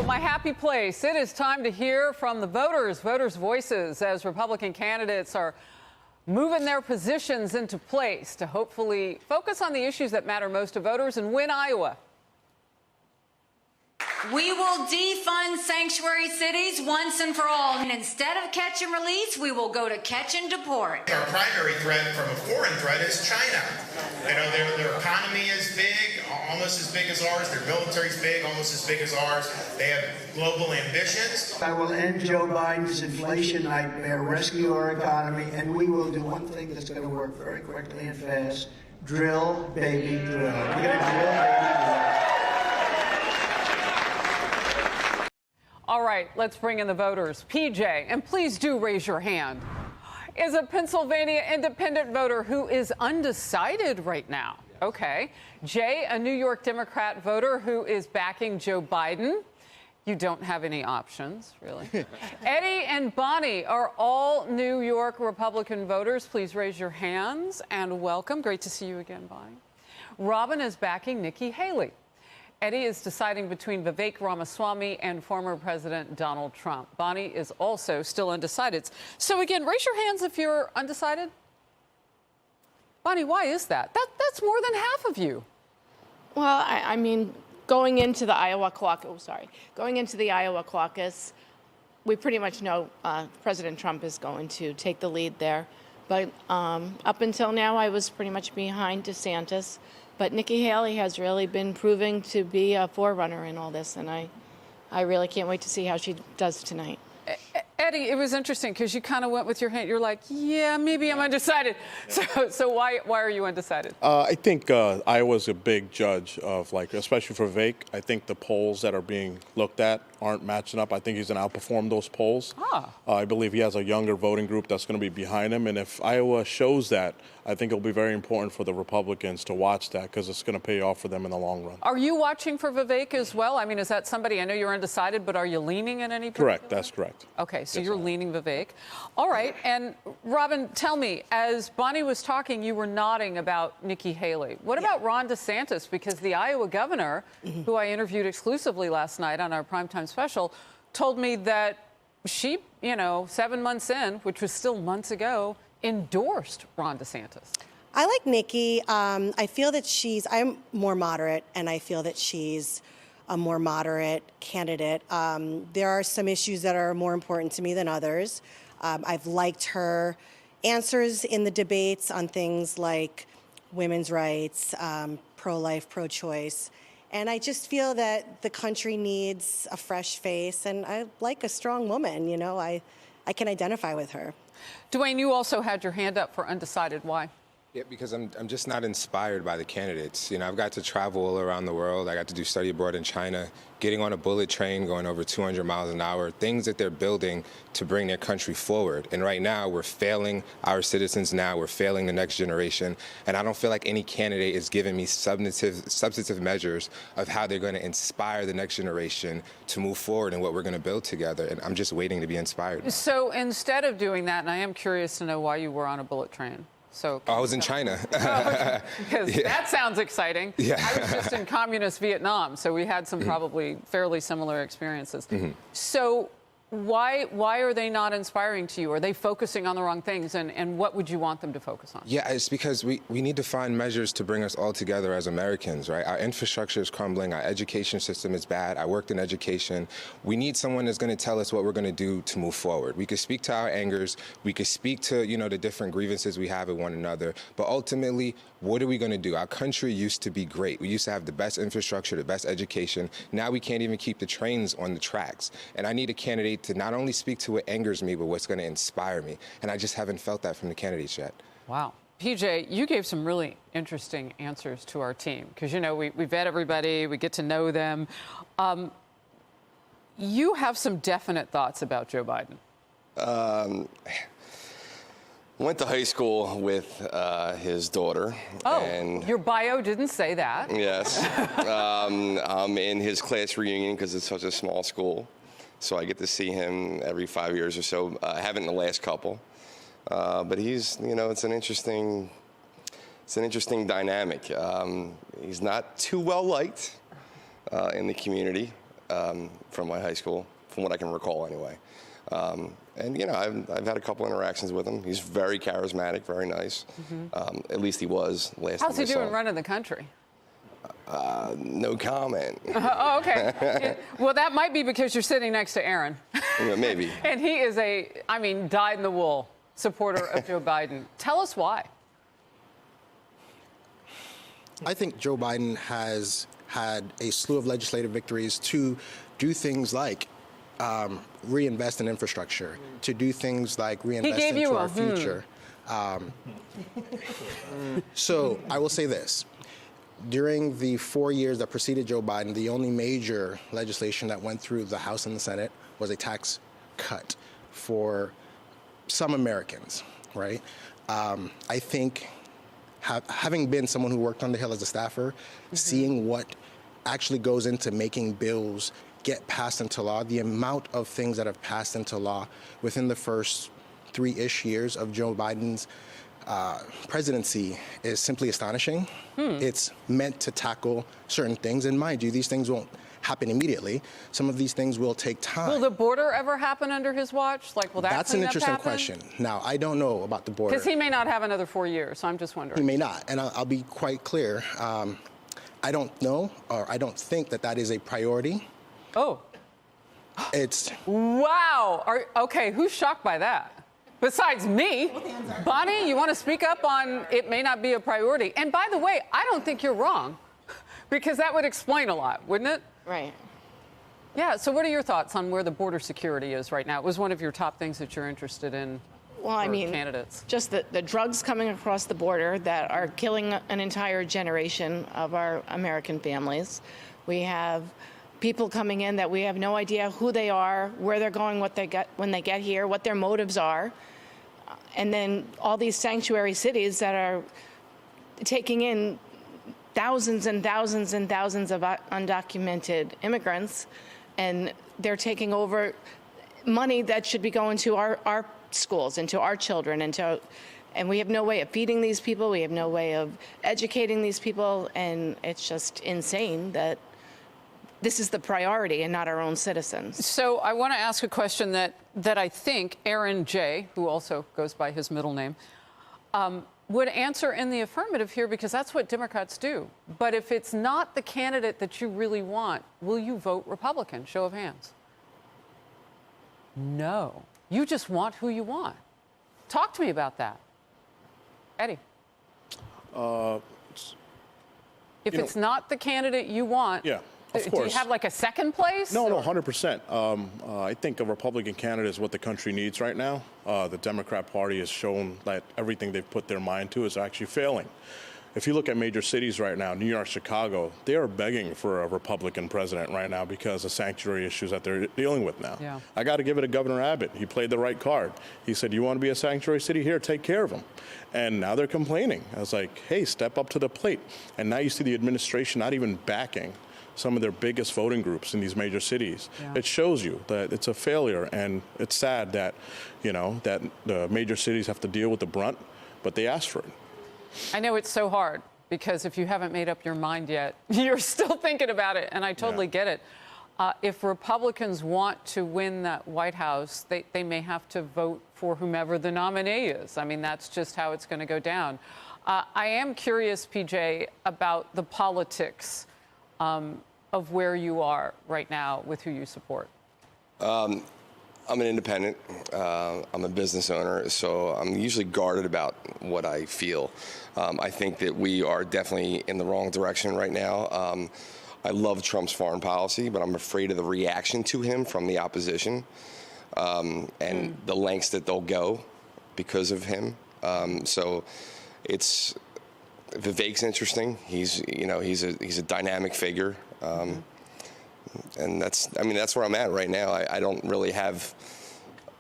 my happy place. It is time to hear from the voters' voices as Republican candidates are moving their positions into place to hopefully focus on the issues that matter most to voters and win Iowa. We will defund sanctuary cities once and for all. And instead of catch and release, we will go to catch and deport. Our primary threat from a foreign threat is China. You know, their economy is big, almost as big as ours. Their military is big, almost as big as ours. They have global ambitions. I will end Joe Biden's inflation nightmare, rescue our economy, and we will do one thing that's going to work very quickly and fast. Drill, baby, drill. We're going to drill, baby, drill. All right, let's bring in the voters. PJ, and please do raise your hand, is a Pennsylvania independent voter who is undecided right now. Okay. Jay, a New York Democrat voter who is backing Joe Biden. You don't have any options, really. Eddie and Bonnie are all New York Republican voters. Please raise your hands and welcome. Great to see you again, Bonnie. Robin is backing Nikki Haley. Eddie is deciding between Vivek Ramaswamy and former President Donald Trump. Bonnie is also still undecided. So again, raise your hands if you're undecided. Bonnie, why is that? That's more than half of you. Well, I mean, going into the Iowa caucus, we pretty much know President Trump is going to take the lead there. But up until now, I was pretty much behind DeSantis. But Nikki Haley has really been proving to be a forerunner in all this, and I really can't wait to see how she does tonight. Eddie, it was interesting because you kind of went with your hand. You're like, yeah, maybe I'm undecided. So why are you undecided? I think Iowa's a big judge of, like, especially for Vivek. I think the polls that are being looked at aren't matching up. I think he's going to outperform those polls. I believe he has a younger voting group that's going to be behind him. And if Iowa shows that, I think it'll be very important for the Republicans to watch that because it's going to pay off for them in the long run. Are you watching for Vivek as well? I mean, is that somebody, I know you're undecided, but are you leaning in any particular? Correct, that's correct. Okay, so yes, you're leaning Vivek. All right, and Robin, tell me, as Bonnie was talking, you were nodding about Nikki Haley. What about Ron DeSantis? Because the Iowa governor, who I interviewed exclusively last night on our primetime special, told me that she, 7 months in, which was still months ago, endorsed Ron DeSantis. I like Nikki. I feel that I'm more moderate, and I feel that she's a more moderate candidate. There are some issues that are more important to me than others. I've liked her answers in the debates on things like women's rights, pro-life, pro-choice. And I just feel that the country needs a fresh face, and I like a strong woman. I can identify with her. Dwayne, you also had your hand up for undecided. Why? Yeah, because I'm just not inspired by the candidates. I've got to travel all around the world. I got to do study abroad in China, getting on a bullet train, going over 200 miles an hour, things that they're building to bring their country forward. And right now, we're failing our citizens now. We're failing the next generation. And I don't feel like any candidate is giving me substantive measures of how they're going to inspire the next generation to move forward in what we're going to build together. And I'm just waiting to be inspired. So instead of doing that, and I am curious to know why you were on a bullet train. I was in China. Because that sounds exciting. Yeah. I was just in communist Vietnam, so we had some probably fairly similar experiences. So why are they not inspiring to you? Are they focusing on the wrong things? And what would you want them to focus on? Yeah, it's because we need to find measures to bring us all together as Americans, right? Our infrastructure is crumbling. Our education system is bad. I worked in education. We need someone that's going to tell us what we're going to do to move forward. We could speak to our angers. We could speak to, the different grievances we have with one another. But ultimately, what are we going to do? Our country used to be great. We used to have the best infrastructure, the best education. Now we can't even keep the trains on the tracks. And I need a candidate to not only speak to what angers me, but what's going to inspire me. And I just haven't felt that from the candidates yet. Wow. PJ, you gave some really interesting answers to our team because, we vet everybody, we get to know them. You have some definite thoughts about Joe Biden. Went to high school with his daughter. Oh, and your bio didn't say that. Yes. I'm in his class reunion because it's such a small school. So I get to see him every 5 years or so. I haven't in the last couple. But he's, it's an interesting dynamic. He's not too well liked in the community. from my high school, from what I can recall anyway. And, you know, I've had a couple interactions with him. He's very charismatic, very nice. At least he was last time I saw him. How's he doing running the country? No comment. Oh, okay. Well, that might be because you're sitting next to Aaron. Yeah, maybe. And he is dyed-in-the-wool supporter of Joe Biden. Tell us why. I think Joe Biden has had a slew of legislative victories to do things like reinvest in infrastructure, to do things like reinvest into our future. So I will say this. During the 4 years that preceded Joe Biden, the only major legislation that went through the House and the Senate was a tax cut for some Americans, right? I think having been someone who worked on the Hill as a staffer, seeing what actually goes into making bills get passed into law, the amount of things that have passed into law within the first 3-ish years of Joe Biden's presidency is simply astonishing. It's meant to tackle certain things, and mind you, these things won't happen immediately. Some of these things will take time. Will the border ever happen under his watch? Like, will that That's an interesting happen? question. Now, I don't know about the border. Because he may not have another 4 years, so I'm just wondering. He may not, and I'll be quite clear. I don't know, or I don't think that that is a priority. Oh. It's... Wow. Okay, who's shocked by that? Besides me. Bonnie, you want to speak up on it may not be a priority? And by the way, I don't think you're wrong, because that would explain a lot, wouldn't it? Right. Yeah, so what are your thoughts on where the border security is right now? It was one of your top things that you're interested in. Well, I mean, candidates. Just the drugs coming across the border that are killing an entire generation of our American families. We have people coming in that we have no idea who they are, where they're going, what they get when they get here, what their motives are. And then all these sanctuary cities that are taking in thousands and thousands and thousands of undocumented immigrants, and they're taking over money that should be going to our schools and to our children, and we have no way of feeding these people. We have no way of educating these people, and it's just insane that this is the priority and not our own citizens. So I want to ask a question that I think Aaron J., who also goes by his middle name, would answer in the affirmative here, because that's what Democrats do. But if it's not the candidate that you really want, will you vote Republican? Show of hands. No. You just want who you want. Talk to me about that. Eddie. If it's not the candidate you want, yeah. Of course. Do you have like a second place? No, 100%. I think a Republican candidate is what the country needs right now. The Democrat Party has shown that everything they've put their mind to is actually failing. If you look at major cities right now, New York, Chicago, they are begging for a Republican president right now because of sanctuary issues that they're dealing with now. Yeah. I got to give it to Governor Abbott. He played the right card. He said, you want to be a sanctuary city? Here, take care of them. And now they're complaining. I was like, hey, step up to the plate. And now you see the administration not even backing some of their biggest voting groups in these major cities. Yeah. It shows you that it's a failure, and it's sad that, that the major cities have to deal with the brunt, but they asked for it. I know it's so hard, because if you haven't made up your mind yet, you're still thinking about it, and I totally get it. If Republicans want to win that White House, they may have to vote for whomever the nominee is. I mean, that's just how it's going to go down. I am curious, PJ, about the politics of where you are right now with who you support. I'm an independent. I'm a business owner, so I'm usually guarded about what I feel. I think that we are definitely in the wrong direction right now. I love Trump's foreign policy, but I'm afraid of the reaction to him from the opposition and the lengths that they'll go because of him. So it's Vivek's interesting. He's a dynamic figure. And that's where I'm at right now. I don't really have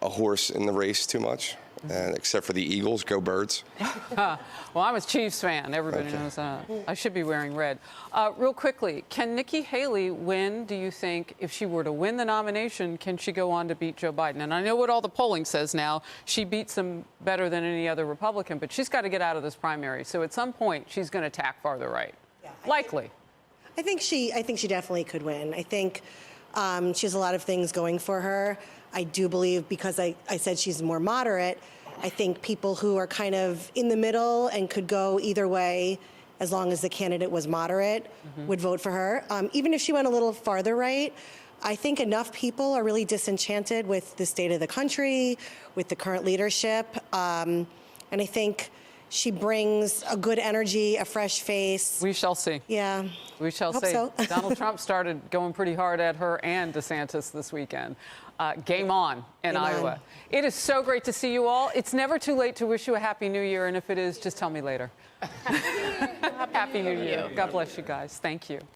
a horse in the race too much, except for the Eagles. Go Birds. Well, I'm a Chiefs fan. Everybody knows that. I should be wearing red. Real quickly, can Nikki Haley win, do you think? If she were to win the nomination, can she go on to beat Joe Biden? And I know what all the polling says now. She beats him better than any other Republican, but she's got to get out of this primary. So at some point, she's going to tack farther right. Yeah, likely. I think she definitely could win. I think She has a lot of things going for her. I do believe, because I said she's more moderate, I think people who are kind of in the middle and could go either way, as long as the candidate was moderate, would vote for her. Even if she went a little farther right, I think enough people are really disenchanted with the state of the country, with the current leadership. And I think she brings a good energy, a fresh face. We shall see. Yeah. We shall Hope see. so. Donald Trump started going pretty hard at her and DeSantis this weekend. Game on in Iowa. It is so great to see you all. It's never too late to wish you a Happy New Year, and if it is, just tell me later. Happy New Year. God bless you guys. Thank you.